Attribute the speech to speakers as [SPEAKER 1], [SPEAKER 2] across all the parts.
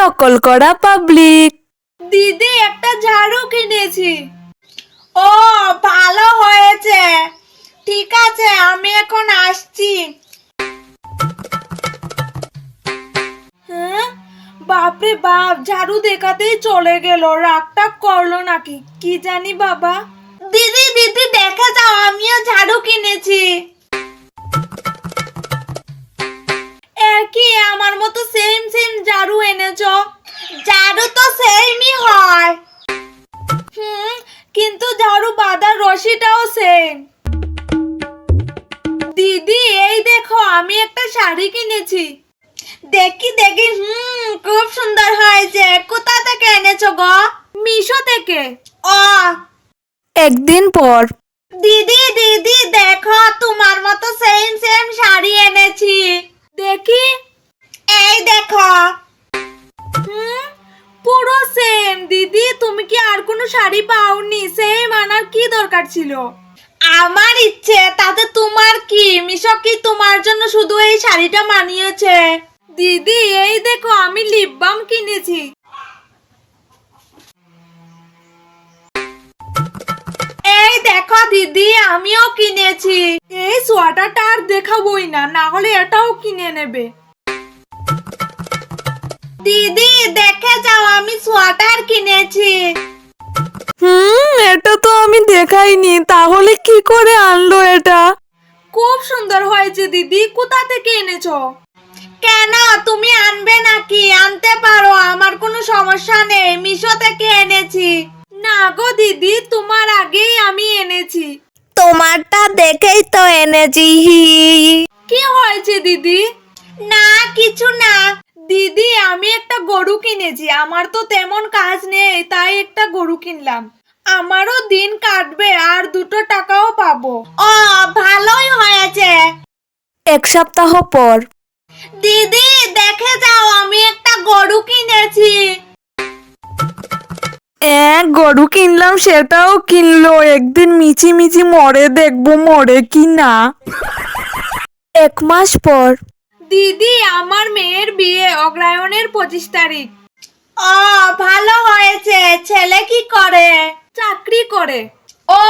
[SPEAKER 1] নকল করা পাবলিক।
[SPEAKER 2] দিদি একটা ঝাড়ু কিনেছি। ও ভালো হয়েছে, ঠিক আছে আমি এখন আসছি। হ্যাঁ, বাপরে বাপ, ঝাড়ু দেখাতেই চলে গেল, রাগটা করলো নাকি কি জানি বাবা। দিদি দিদি দেখে যাও, আমিও ঝাড়ু কিনেছি। একই, আমার মতো সেম সেম ঝাড়ু এনেছো। ঝাড়ু তো সেমই হয়। কিন্তু ঝাড়ু বাঁধার রশিটাও সেম। দিদি এই দেখো, আমি একটা শাড়ি কিনেছি। দেখি দেখি, খুব সুন্দর হয়েছে। কোথা থেকে এনেছো গো? মিশো থেকে। ও,
[SPEAKER 1] একদিন পর।
[SPEAKER 2] দিদি দিদি দেখো, তোমার মতো সেম সেম শাড়ি এনেছি। দেখি, এই দেখো। পুরো সেম। দিদি তুমি কি আর কোনো শাড়ি পাওনি? সেম আনার কি দরকার ছিল? আমার ইচ্ছে, তাতে তোমার কি? মিশো কি তোমার জন্য শুধু এই শাড়িটা মানিয়েছে? দিদি এই দেখো, আমি লিপ বাম কিনেছি। এই দেখো দিদি, আমিও কিনেছি। এই সোয়েটারটা আর দেখাবোই না, না হলে এটাও কিনে নেবে। দিদি দেখে যাও, আমি সোয়েটার কিনেছি।
[SPEAKER 1] এটা তো আমি দেখাইনি, তাহলে কি করে আনলো এটা?
[SPEAKER 2] খুব সুন্দর হয়েছে দিদি, কোথা থেকে এনেছো? কেন, তুমি আনবে নাকি? আনতে পারো, আমার কোনো সমস্যা নেই, মিশো থেকে এনেছি। না গো দিদি, তোমার আগেই আমি এনেছি।
[SPEAKER 1] তোমারটা দেখেই তো এনেছি।
[SPEAKER 2] কি হয়েছে দিদি? না কিছু না। দিদি আমি একটা গরু কিনেছি, আমার তো তেমন কাজ নেই, তাই একটা গরু কিনলাম। আমারও দিন কাটবে আর 2 টাকাও পাবো। ও ভালোই হয়েছে।
[SPEAKER 1] এক সপ্তাহ পর।
[SPEAKER 2] দিদি দেখে যাও, আমি একটা গরু কিনেছি।
[SPEAKER 1] গরু কিনলাম, সেটাও কিনলো। একদিন মিচি মিচি মরে, দেখবো মরে কি না। 1 মাস পর।
[SPEAKER 2] দিদি আমার মেয়ের বিয়ে অগ্রহায়ণের 25 তারিখ। ও ভালো হয়েছে। ছেলে কি করে? চাকরি করে। ও,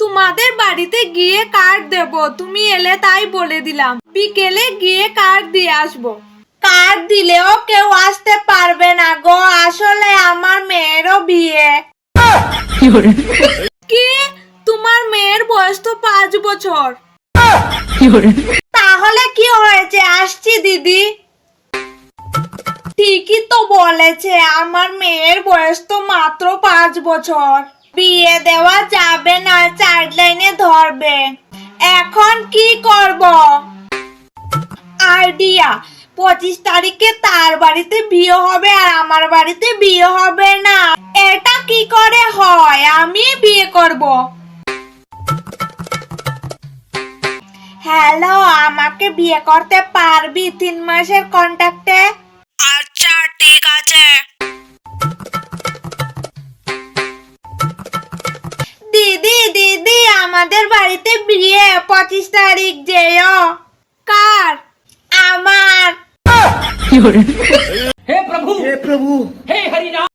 [SPEAKER 2] তোমাদের বাড়িতে গিয়ে কার্ড দেব, তুমি এলে তাই বলে দিলাম। বিকেলে গিয়ে কার্ড দিয়ে আসবো। কার্ড দিলেও কেউ আসতে পারবে না গো, আসলে আমার মেয়েরও বিয়ে। কি, তোমার মেয়ের বয়স তো 5 বছর। তাহলে কি হয়েছে, আসছি দিদি। ঠিকই তো বলেছে, আমার মেয়ের বয়স তো মাত্র 5 বছর। বিয়ে দেওয়া যাবে না, চাইল্ড লাইনে ধরবে। এখন কি করব? আইডিয়া, 25 তারিখে তার বাড়িতে বিয়ে হবে আর আমার বাড়িতে বিয়ে হবে না। এটা কি করে হয়? আমি বিয়ে করব। হ্যালো, আমাকে বিয়ে করতে পারবি 3 মাসের কন্ট্রাক্টে? আচ্ছা ঠিক আছে। দিদি দিদি, আমাদের বাড়িতে বিয়ে 25 তারিখ, যেও। কার? আমার।
[SPEAKER 3] हे प्रभु हे हरि राम।